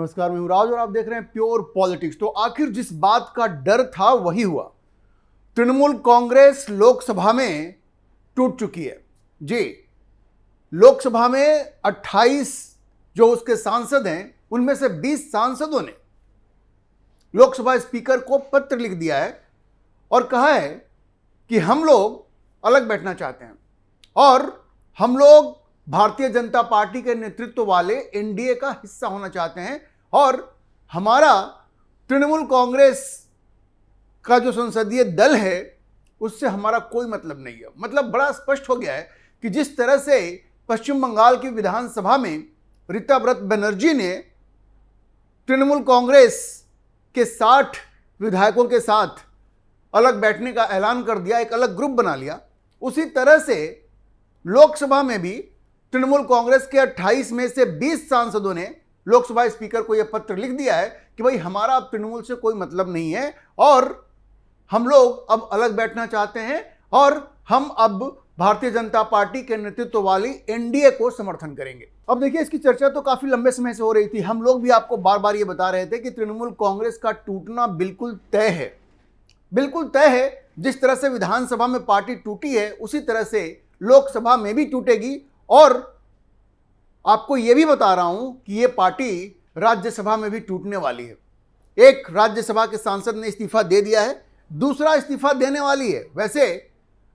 नमस्कार, मैं राज और आप देख रहे हैं प्योर पॉलिटिक्स। तो आखिर जिस बात का डर था वही हुआ। तृणमूल कांग्रेस लोकसभा में टूट चुकी है जी। लोकसभा में 28 जो उसके सांसद हैं, उनमें से 20 सांसदों ने लोकसभा स्पीकर को पत्र लिख दिया है और कहा है कि हम लोग अलग बैठना चाहते हैं और हम लोग भारतीय जनता पार्टी के नेतृत्व वाले एनडीए का हिस्सा होना चाहते हैं और हमारा तृणमूल कांग्रेस का जो संसदीय दल है उससे हमारा कोई मतलब नहीं है। मतलब बड़ा स्पष्ट हो गया है कि जिस तरह से पश्चिम बंगाल की विधानसभा में रीता बनर्जी ने तृणमूल कांग्रेस के 60 विधायकों के साथ अलग बैठने का ऐलान कर दिया, एक अलग ग्रुप बना लिया, उसी तरह से लोकसभा में भी तृणमूल कांग्रेस के 28 में से 20 सांसदों ने लोकसभा स्पीकर को यह पत्र लिख दिया है कि भाई हमारा अब तृणमूल से कोई मतलब नहीं है और हम लोग अब अलग बैठना चाहते हैं और हम अब भारतीय जनता पार्टी के नेतृत्व वाली एनडीए को समर्थन करेंगे। अब देखिए, इसकी चर्चा तो काफी लंबे समय से हो रही थी। हम लोग भी आपको बार बार ये बता रहे थे कि तृणमूल कांग्रेस का टूटना बिल्कुल तय है, बिल्कुल तय है। जिस तरह से विधानसभा में पार्टी टूटी है उसी तरह से लोकसभा में भी टूटेगी और आपको यह भी बता रहा हूं कि यह पार्टी राज्यसभा में भी टूटने वाली है। एक राज्यसभा के सांसद ने इस्तीफा दे दिया है, दूसरा इस्तीफा देने वाली है। वैसे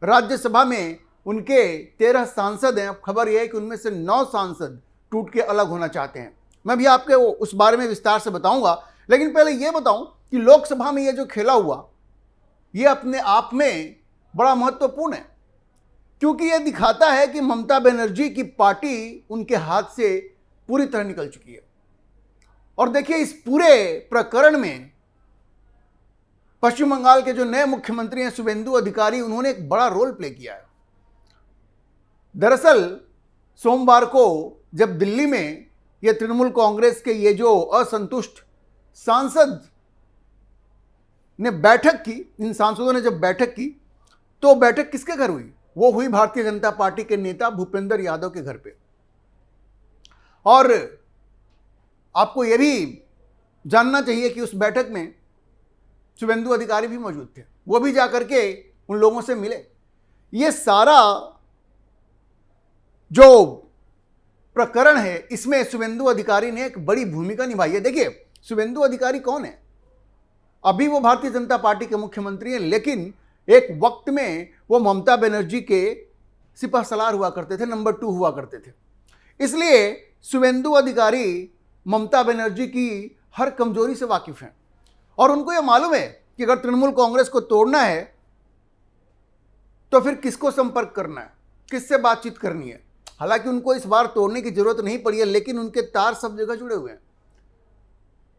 राज्यसभा में उनके 13 सांसद हैं। अब खबर यह है कि उनमें से 9 सांसद टूट के अलग होना चाहते हैं। मैं भी आपके उस बारे में विस्तार से बताऊंगा, लेकिन पहले यह बताऊं कि लोकसभा में यह जो खेला हुआ यह अपने आप में बड़ा महत्वपूर्ण है, क्योंकि यह दिखाता है कि ममता बनर्जी की पार्टी उनके हाथ से पूरी तरह निकल चुकी है। और देखिए, इस पूरे प्रकरण में पश्चिम बंगाल के जो नए मुख्यमंत्री हैं शुभेंदु अधिकारी, उन्होंने एक बड़ा रोल प्ले किया है। दरअसल सोमवार को जब दिल्ली में यह तृणमूल कांग्रेस के ये जो असंतुष्ट सांसद ने बैठक की, इन सांसदों ने जब बैठक की तो बैठक किसके घर हुई? वो हुई भारतीय जनता पार्टी के नेता भूपेंद्र यादव के घर पे। और आपको यह भी जानना चाहिए कि उस बैठक में शुभेंदु अधिकारी भी मौजूद थे। वो भी जाकर के उन लोगों से मिले। ये सारा जो प्रकरण है इसमें शुभेंदु अधिकारी ने एक बड़ी भूमिका निभाई है। देखिए, शुभेंदु अधिकारी कौन है? अभी वो भारतीय जनता पार्टी के मुख्यमंत्री हैं, लेकिन एक वक्त में वो ममता बनर्जी के सिपह सलार हुआ करते थे, नंबर 2 हुआ करते थे। इसलिए शुभेंदु अधिकारी ममता बनर्जी की हर कमजोरी से वाकिफ हैं और उनको ये मालूम है कि अगर तृणमूल कांग्रेस को तोड़ना है तो फिर किसको संपर्क करना है, किससे बातचीत करनी है। हालांकि उनको इस बार तोड़ने की जरूरत नहीं पड़ी है, लेकिन उनके तार सब जगह जुड़े हुए हैं।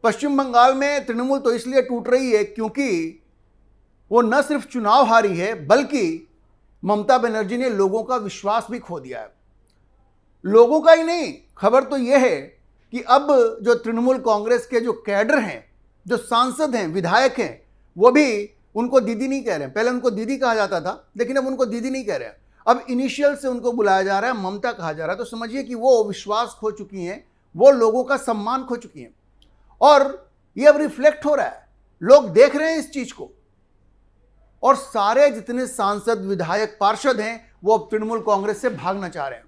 पश्चिम बंगाल में तृणमूल तो इसलिए टूट रही है क्योंकि वो न सिर्फ चुनाव हारी है, बल्कि ममता बनर्जी ने लोगों का विश्वास भी खो दिया है। लोगों का ही नहीं, खबर तो यह है कि अब जो तृणमूल कांग्रेस के जो कैडर हैं, जो सांसद हैं, विधायक हैं, वो भी उनको दीदी नहीं कह रहे हैं। पहले उनको दीदी कहा जाता था, लेकिन अब उनको दीदी नहीं कह रहे हैं। अब इनिशियल से उनको बुलाया जा रहा है, ममता कहा जा रहा है। तो समझिए कि वो विश्वास खो चुकी हैं, वो लोगों का सम्मान खो चुकी हैं और ये अब रिफ्लेक्ट हो रहा है। लोग देख रहे हैं इस चीज को और सारे जितने सांसद, विधायक, पार्षद हैं वो अब तृणमूल कांग्रेस से भागना चाह रहे हैं।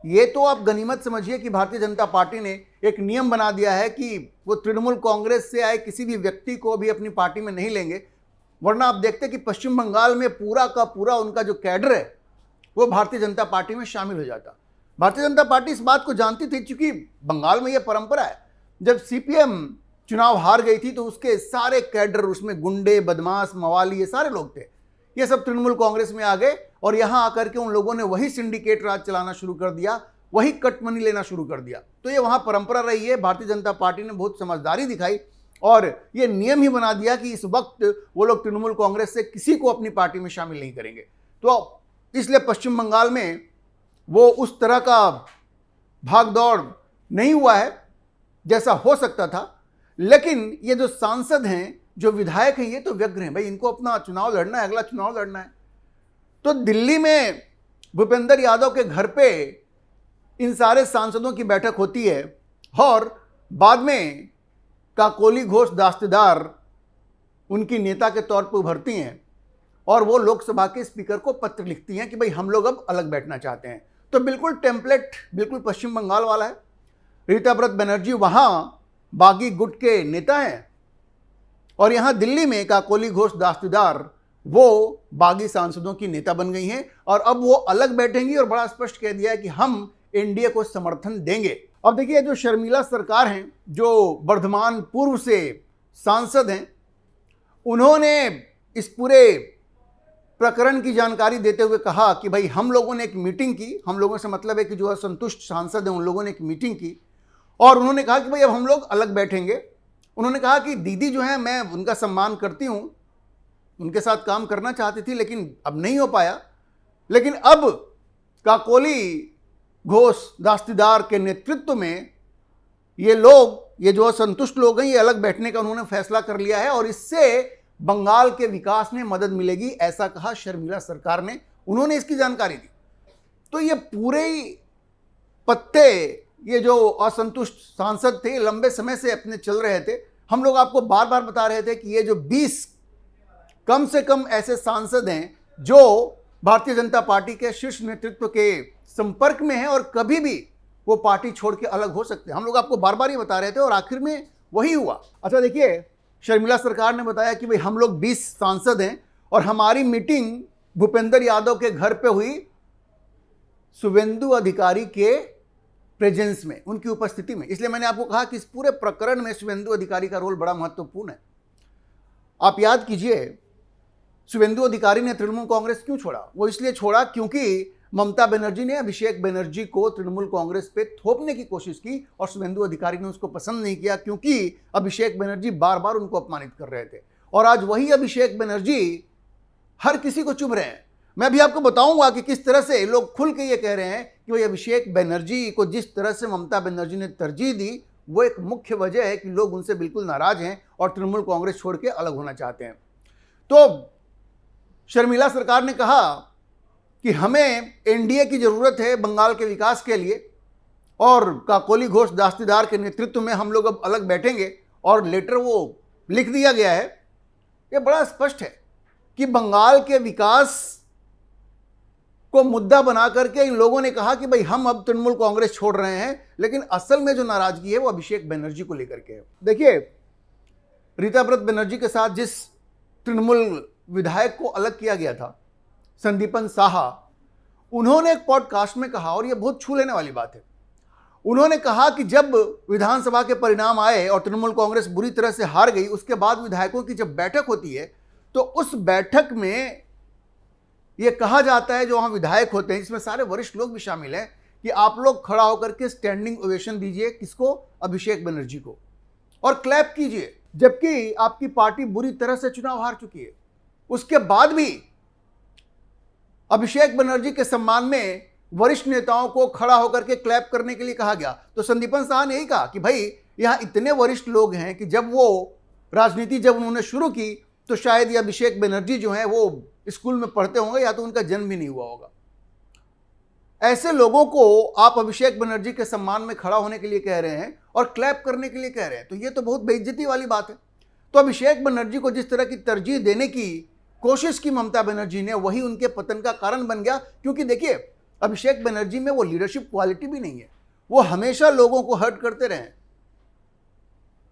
ये तो आप गनीमत समझिए कि भारतीय जनता पार्टी ने एक नियम बना दिया है कि वो तृणमूल कांग्रेस से आए किसी भी व्यक्ति को भी अपनी पार्टी में नहीं लेंगे, वरना आप देखते कि पश्चिम बंगाल में पूरा का पूरा उनका जो कैडर है वो भारतीय जनता पार्टी में शामिल हो जाता। भारतीय जनता पार्टी इस बात को जानती थी, क्योंकि बंगाल में यह परंपरा है, जब सीपीएम चुनाव हार गई थी तो उसके सारे कैडर, उसमें गुंडे, बदमाश, मवाली, ये सारे लोग थे, ये सब तृणमूल कांग्रेस में आ गए और यहां आकर के उन लोगों ने वही सिंडिकेट राज चलाना शुरू कर दिया, वही कट मनी लेना शुरू कर दिया। तो ये वहां परंपरा रही है। भारतीय जनता पार्टी ने बहुत समझदारी दिखाई और ये नियम ही बना दिया कि इस वक्त वो लोग तृणमूल कांग्रेस से किसी को अपनी पार्टी में शामिल नहीं करेंगे। तो इसलिए पश्चिम बंगाल में वो उस तरह का भाग दौड़ नहीं हुआ है जैसा हो सकता था। लेकिन ये जो सांसद हैं, जो विधायक हैं, ये तो व्यग्र हैं। भाई, इनको अपना चुनाव लड़ना है, अगला चुनाव लड़ना है। तो दिल्ली में भूपेंद्र यादव के घर पे इन सारे सांसदों की बैठक होती है और बाद में काकोली घोष दास्तेदार उनकी नेता के तौर पर उभरती हैं और वो लोकसभा के स्पीकर को पत्र लिखती हैं कि भाई हम लोग अब अलग बैठना चाहते हैं। तो बिल्कुल टेम्पलेट बिल्कुल पश्चिम बंगाल वाला है। रीताव्रत बनर्जी वहाँ बागी गुट के नेता हैं और यहाँ दिल्ली में काकोली घोष दास्तेदार वो बागी सांसदों की नेता बन गई हैं और अब वो अलग बैठेंगी और बड़ा स्पष्ट कह दिया है कि हम एनडीए को समर्थन देंगे। अब देखिए, जो शर्मिला सरकार हैं, जो वर्धमान पूर्व से सांसद हैं, उन्होंने इस पूरे प्रकरण की जानकारी देते हुए कहा कि भाई हम लोगों ने एक मीटिंग की, हम लोगों से मतलब है कि जो असंतुष्ट सांसद हैं उन लोगों ने एक मीटिंग की और उन्होंने कहा कि भाई अब हम लोग अलग बैठेंगे। उन्होंने कहा कि दीदी जो है, मैं उनका सम्मान करती हूँ, उनके साथ काम करना चाहती थी लेकिन अब नहीं हो पाया, लेकिन अब काकोली घोष दास्तेदार के नेतृत्व में ये लोग, ये जो असंतुष्ट लोग हैं, ये अलग बैठने का उन्होंने फैसला कर लिया है और इससे बंगाल के विकास में मदद मिलेगी, ऐसा कहा शर्मिला सरकार ने। उन्होंने इसकी जानकारी दी। तो ये पूरे पत्ते, ये जो असंतुष्ट सांसद थे, लंबे समय से अपने चल रहे थे। हम लोग आपको बार बार बता रहे थे कि ये जो 20 कम से कम ऐसे सांसद हैं जो भारतीय जनता पार्टी के शीर्ष नेतृत्व के संपर्क में हैं और कभी भी वो पार्टी छोड़ के अलग हो सकते हैं। हम लोग आपको बार बार ये बता रहे थे और आखिर में वही हुआ। अच्छा देखिए, शर्मिला सरकार ने बताया कि भाई हम लोग 20 सांसद हैं और हमारी मीटिंग भूपेंद्र यादव के घर पे हुई, शुवेंदु अधिकारी के प्रेजेंस में, उनकी उपस्थिति में। इसलिए मैंने आपको कहा कि इस पूरे प्रकरण में शुवेंदु अधिकारी का रोल बड़ा महत्वपूर्ण है। आप याद कीजिए, शुवेंदु अधिकारी ने तृणमूल कांग्रेस क्यों छोड़ा? वो इसलिए छोड़ा क्योंकि ममता बनर्जी ने अभिषेक बनर्जी को तृणमूल कांग्रेस पे थोपने की कोशिश की और शुवेंदु अधिकारी ने उसको पसंद नहीं किया क्योंकि अभिषेक बनर्जी बार बार उनको अपमानित कर रहे थे। और आज वही अभिषेक बनर्जी हर किसी को चुभ रहे हैं। मैं अभी आपको बताऊंगा कि किस तरह से लोग खुल के ये कह रहे हैं कि भाई अभिषेक बनर्जी को जिस तरह से ममता बनर्जी ने तरजीह दी, वो एक मुख्य वजह है कि लोग उनसे बिल्कुल नाराज हैं और तृणमूल कांग्रेस छोड़ के अलग होना चाहते हैं। तो शर्मिला सरकार ने कहा कि हमें एनडीए की ज़रूरत है बंगाल के विकास के लिए और काकोली घोष दास्तेदार के नेतृत्व में हम लोग अब अलग बैठेंगे और लेटर वो लिख दिया गया है। ये बड़ा स्पष्ट है कि बंगाल के विकास को मुद्दा बना करके इन लोगों ने कहा कि भाई हम अब तृणमूल कांग्रेस छोड़ रहे हैं, लेकिन असल में जो नाराजगी है वो अभिषेक बनर्जी को लेकर के है। देखिए, रीताव्रत बनर्जी के साथ जिस तृणमूल विधायक को अलग किया गया था, संदीपन साहा, उन्होंने एक पॉडकास्ट में कहा, और यह बहुत छू लेने वाली बात है, उन्होंने कहा कि जब विधानसभा के परिणाम आए और तृणमूल कांग्रेस बुरी तरह से हार गई, उसके बाद विधायकों की जब बैठक होती है तो उस बैठक में यह कहा जाता है, जो वहां विधायक होते हैं, जिसमें सारे वरिष्ठ लोग भी शामिल हैं, कि आप लोग खड़ा होकर के स्टैंडिंग ओवेशन दीजिए, किसको? अभिषेक बनर्जी को, और क्लैप कीजिए, जबकि आपकी पार्टी बुरी तरह से चुनाव हार चुकी है। उसके बाद भी अभिषेक बनर्जी के सम्मान में वरिष्ठ नेताओं को खड़ा होकर के क्लैप करने के लिए कहा गया। तो संदीपन साहा ने यही कहा कि भाई यहां इतने वरिष्ठ लोग हैं कि जब वो राजनीति जब उन्होंने शुरू की तो शायद ये अभिषेक बनर्जी जो है वो स्कूल में पढ़ते होंगे या तो उनका जन्म भी नहीं हुआ होगा। ऐसे लोगों को आप अभिषेक बनर्जी के सम्मान में खड़ा होने के लिए कह रहे हैं और क्लैप करने के लिए कह रहे हैं, तो ये तो बहुत बेइज्जती वाली बात है। तो अभिषेक बनर्जी को जिस तरह की तरजीह देने की कोशिश की ममता बनर्जी ने, वही उनके पतन का कारण बन गया। क्योंकि देखिए, अभिषेक बनर्जी में वो लीडरशिप क्वालिटी भी नहीं है। वो हमेशा लोगों को हर्ट करते रहे,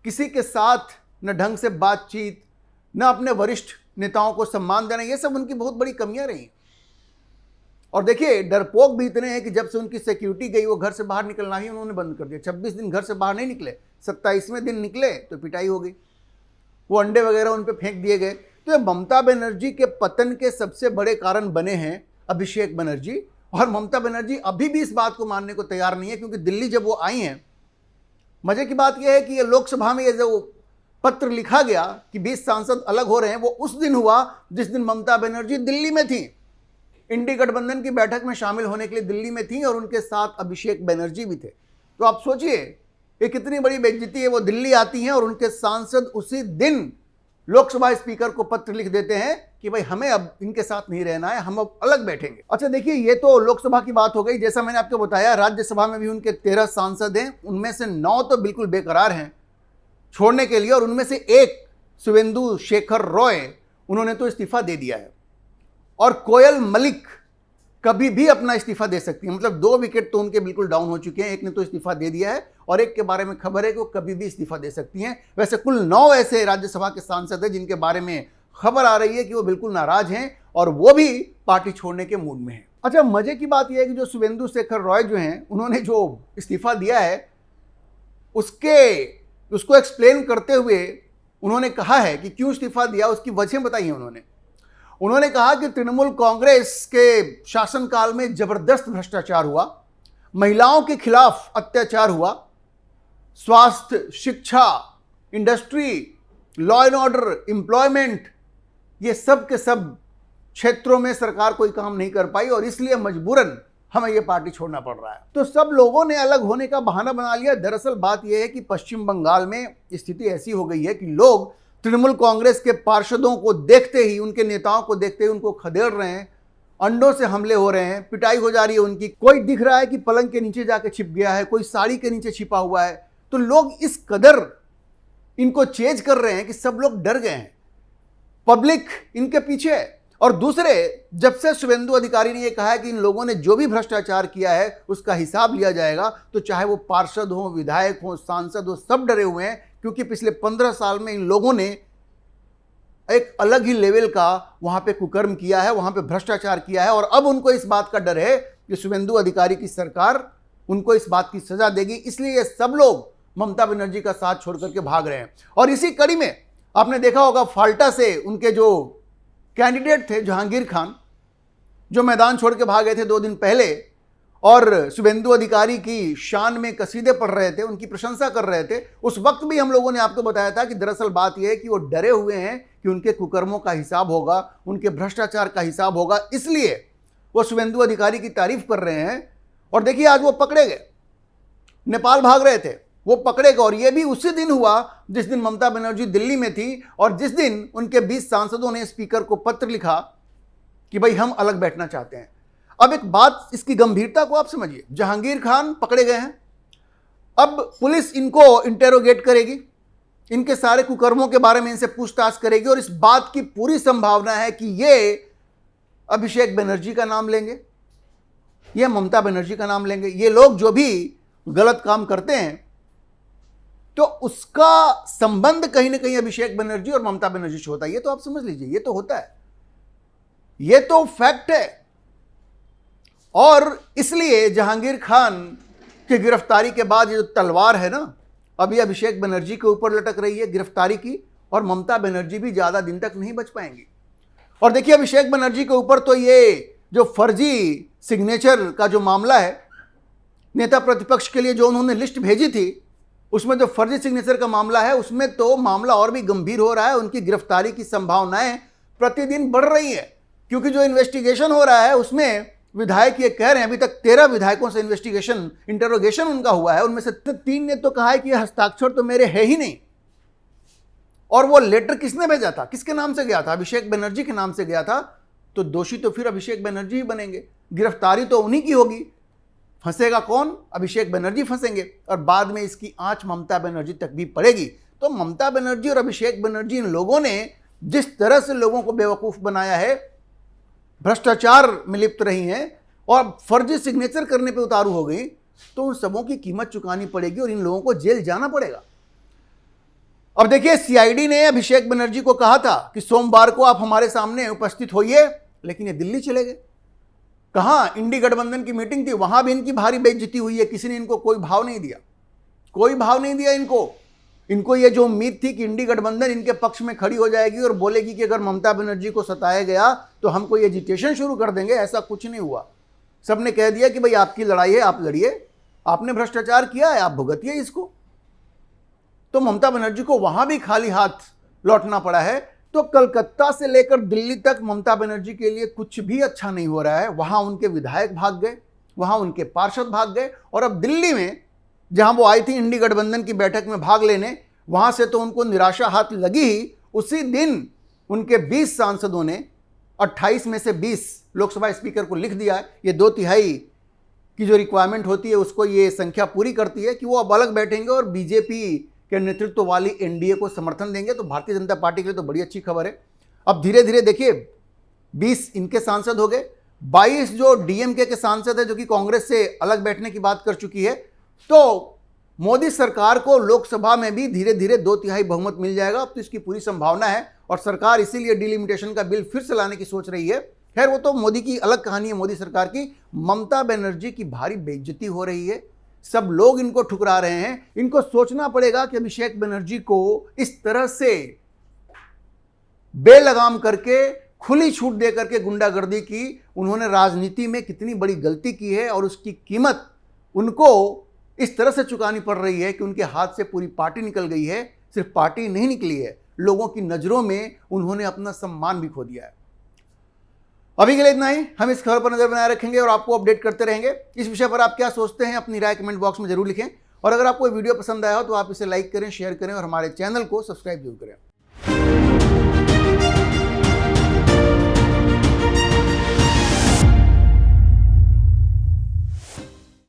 किसी के साथ न ढंग से बातचीत, न अपने वरिष्ठ नेताओं को सम्मान देना, ये सब उनकी बहुत बड़ी कमियां रही। और देखिए, डरपोक भी इतने हैं कि जब से उनकी सिक्योरिटी गई, वो घर से बाहर निकलना ही उन्होंने बंद कर दिया। 26 दिन घर से बाहर नहीं निकले, 27वें दिन निकले तो पिटाई हो गई, वो अंडे वगैरह उन पर फेंक दिए गए। तो ममता बनर्जी के पतन के सबसे बड़े कारण बने हैं अभिषेक बनर्जी, और ममता बनर्जी अभी भी इस बात को मानने को तैयार नहीं है। क्योंकि दिल्ली जब वो आई हैं, मजे की बात यह है कि ये लोकसभा में ये जो पत्र लिखा गया कि 20 सांसद अलग हो रहे हैं, वो उस दिन हुआ जिस दिन ममता बनर्जी दिल्ली में थी, इंडी गठबंधन की बैठक में शामिल होने के लिए दिल्ली में थी, और उनके साथ अभिषेक बनर्जी भी थे। तो आप सोचिए ये कितनी बड़ी बेइज्जती है। वो दिल्ली आती हैं और उनके सांसद उसी दिन लोकसभा स्पीकर को पत्र लिख देते हैं कि भाई हमें अब इनके साथ नहीं रहना है, हम अब अलग बैठेंगे। अच्छा देखिए, ये तो लोकसभा की बात हो गई। जैसा मैंने आपको बताया, राज्यसभा में भी उनके 13 सांसद हैं, उनमें से 9 तो बिल्कुल बेकरार हैं छोड़ने के लिए, और उनमें से एक शुवेंदु शेखर रॉय, उन्होंने तो इस्तीफा दे दिया है। और कोयल मलिक कभी भी अपना इस्तीफा दे सकती है, मतलब 2 विकेट तो उनके बिल्कुल डाउन हो चुके हैं। एक ने तो इस्तीफा दे दिया है और एक के बारे में खबर है कि वो कभी भी इस्तीफा दे सकती हैं। वैसे कुल 9 ऐसे राज्यसभा के सांसद हैं जिनके बारे में खबर आ रही है कि वो बिल्कुल नाराज हैं और वो भी पार्टी छोड़ने के मूड में हैं। अच्छा, मजे की बात यह है कि जो शुवेंदु शेखर रॉय जो हैं, उन्होंने जो इस्तीफा दिया है उसको एक्सप्लेन करते हुए उन्होंने कहा है कि क्यों इस्तीफा दिया, उसकी वजह बताई है उन्होंने कहा कि तृणमूल कांग्रेस के शासनकाल में जबरदस्त भ्रष्टाचार हुआ, महिलाओं के खिलाफ अत्याचार हुआ, स्वास्थ्य, शिक्षा, industry, law and order, employment, ये सब के सब क्षेत्रों में सरकार कोई काम नहीं कर पाई और इसलिए मजबूरन हमें ये पार्टी छोड़ना पड़ रहा है। तो सब लोगों ने अलग होने का बहाना बना लिया। दरअसल बात यह है कि पश्चिम बंगाल में स्थिति ऐसी हो गई है कि लोग तृणमूल कांग्रेस के पार्षदों को देखते ही, उनके नेताओं को देखते ही उनको खदेड़ रहे हैं, अंडों से हमले हो रहे हैं, पिटाई हो जा रही है उनकी। कोई दिख रहा है कि पलंग के नीचे जाके छिप गया है, कोई साड़ी के नीचे छिपा हुआ है। तो लोग इस कदर इनको चेज कर रहे हैं कि सब लोग डर गए हैं, पब्लिक इनके पीछे है। और दूसरे, जब से शुवेंदु अधिकारी ने यह कहा है कि इन लोगों ने जो भी भ्रष्टाचार किया है उसका हिसाब लिया जाएगा, तो चाहे वो पार्षद हो, विधायक हो, सांसद हो, सब डरे हुए हैं, क्योंकि पिछले 15 साल में इन लोगों ने एक अलग ही लेवल का वहां पे कुकर्म किया है, वहां पे भ्रष्टाचार किया है। और अब उनको इस बात का डर है कि शुवेंदु अधिकारी की सरकार उनको इस बात की सजा देगी, इसलिए ये सब लोग ममता बनर्जी का साथ छोड़ करके भाग रहे हैं। और इसी कड़ी में आपने देखा होगा, फाल्टा से उनके जो कैंडिडेट थे जहांगीर खान, जो मैदान छोड़ के भाग गए थे 2 दिन पहले और शुवेंदु अधिकारी की शान में कसीदे पढ़ रहे थे, उनकी प्रशंसा कर रहे थे, उस वक्त भी हम लोगों ने आपको बताया था कि दरअसल बात यह है कि वो डरे हुए हैं कि उनके कुकर्मों का हिसाब होगा, उनके भ्रष्टाचार का हिसाब होगा, इसलिए वो शुवेंदु अधिकारी की तारीफ कर रहे हैं। और देखिए, आज वो पकड़े गए, नेपाल भाग रहे थे, वो पकड़े गए। और ये भी उसी दिन हुआ जिस दिन ममता बनर्जी दिल्ली में थी और जिस दिन उनके 20 सांसदों ने स्पीकर को पत्र लिखा कि भाई हम अलग बैठना चाहते हैं। अब एक बात, इसकी गंभीरता को आप समझिए। जहांगीर खान पकड़े गए हैं, अब पुलिस इनको इंटेरोगेट करेगी, इनके सारे कुकर्मों के बारे में इनसे पूछताछ करेगी और इस बात की पूरी संभावना है कि ये अभिषेक बनर्जी का नाम लेंगे, ये ममता बनर्जी का नाम लेंगे। ये लोग जो भी गलत काम करते हैं तो उसका संबंध कहीं ना कहीं अभिषेक बनर्जी और ममता बनर्जी से होता है। ये तो आप समझ लीजिए, ये तो होता है, ये तो फैक्ट है। और इसलिए जहांगीर खान की गिरफ्तारी के बाद ये जो तलवार है ना, अभी अभिषेक बनर्जी के ऊपर लटक रही है गिरफ्तारी की, और ममता बनर्जी भी ज्यादा दिन तक नहीं बच पाएंगी। और देखिए, अभिषेक बनर्जी के ऊपर तो ये जो फर्जी सिग्नेचर का जो मामला है, नेता प्रतिपक्ष के लिए जो उन्होंने लिस्ट भेजी थी, उसमें जो फर्जी सिग्नेचर का मामला है, उसमें तो मामला और भी गंभीर हो रहा है। उनकी गिरफ्तारी की संभावनाएं प्रतिदिन बढ़ रही है, क्योंकि जो इन्वेस्टिगेशन हो रहा है उसमें विधायक ये कह रहे हैं, अभी तक 13 विधायकों से इंटरोगेशन उनका हुआ है, उनमें से 3 ने तो कहा है कि हस्ताक्षर तो मेरे है ही नहीं। और वो लेटर किसने भेजा था, किसके नाम से गया था? अभिषेक बनर्जी के नाम से गया था। तो दोषी तो फिर अभिषेक बनर्जी ही बनेंगे, गिरफ्तारी तो उन्हीं की होगी। फंसेगा कौन? अभिषेक बनर्जी फंसेंगे और बाद में इसकी आंच ममता बनर्जी तक भी पड़ेगी। तो ममता बनर्जी और अभिषेक बनर्जी, इन लोगों ने जिस तरह से लोगों को बेवकूफ बनाया है, भ्रष्टाचार में लिप्त रही हैं और फर्जी सिग्नेचर करने पे उतारू हो गई, तो उन सबों की कीमत चुकानी पड़ेगी और इन लोगों को जेल जाना पड़ेगा। अब देखिए, सीआईडी ने अभिषेक बनर्जी को कहा था कि सोमवार को आप हमारे सामने उपस्थित होइए, लेकिन ये दिल्ली चले गए। कहाँ? इंडी गठबंधन की मीटिंग थी, वहां भी इनकी भारी बेइज्जती हुई है, किसी ने इनको कोई भाव नहीं दिया, कोई भाव नहीं दिया इनको ये जो उम्मीद थी कि इंडी गठबंधन इनके पक्ष में खड़ी हो जाएगी और बोलेगी कि अगर ममता बनर्जी को सताया गया तो हम कोई एजिटेशन शुरू कर देंगे। ऐसा कुछ नहीं हुआ। सबने कह दिया कि भाई आपकी लड़ाई है, आप लड़िए, आपने भ्रष्टाचार किया है, आप भुगतिए इसको। तो ममता बनर्जी को वहां भी खाली हाथ लौटना पड़ा है। तो कलकत्ता से लेकर दिल्ली तक ममता बनर्जी के लिए कुछ भी अच्छा नहीं हो रहा है। वहां उनके विधायक भाग गए, वहां उनके पार्षद भाग गए, और अब दिल्ली में जहां वो आई थी इंडी गठबंधन की बैठक में भाग लेने, वहां से तो उनको निराशा हाथ लगी ही, उसी दिन उनके 20 सांसदों ने 28 में से 20 लोकसभा स्पीकर को लिख दिया। ये 2/3 की जो रिक्वायरमेंट होती है उसको ये संख्या पूरी करती है कि वो अब अलग बैठेंगे और बीजेपी के नेतृत्व वाली एनडीए को समर्थन देंगे। तो भारतीय जनता पार्टी के लिए तो बड़ी अच्छी खबर है। अब धीरे धीरे देखिए 20 इनके सांसद हो गए, 22 जो डीएमके के सांसद है जो कि कांग्रेस से अलग बैठने की बात कर चुकी है। तो मोदी सरकार को लोकसभा में भी धीरे धीरे 2/3 बहुमत मिल जाएगा। अब तो इसकी पूरी संभावना है और सरकार इसीलिए डिलिमिटेशन का बिल फिर से लाने की सोच रही है। खैर वो तो मोदी की अलग कहानी है, मोदी सरकार की। ममता बनर्जी की भारी बेइज्जती हो रही है, सब लोग इनको ठुकरा रहे हैं। इनको सोचना पड़ेगा कि अभिषेक बनर्जी को इस तरह से बेलगाम करके खुली छूट दे करके गुंडागर्दी की उन्होंने राजनीति में कितनी बड़ी गलती की है और उसकी कीमत उनको इस तरह से चुकानी पड़ रही है कि उनके हाथ से पूरी पार्टी निकल गई है। सिर्फ पार्टी नहीं निकली है, लोगों की नजरों में उन्होंने अपना सम्मान भी खो दिया है। अभी के लिए इतना ही। हम इस खबर पर नजर बनाए रखेंगे और आपको अपडेट करते रहेंगे। इस विषय पर आप क्या सोचते हैं अपनी राय कमेंट बॉक्स में जरूर लिखें। और अगर आपको वीडियो पसंद आया हो तो आप इसे लाइक करें, शेयर करें और हमारे चैनल को सब्सक्राइब जरूर करें।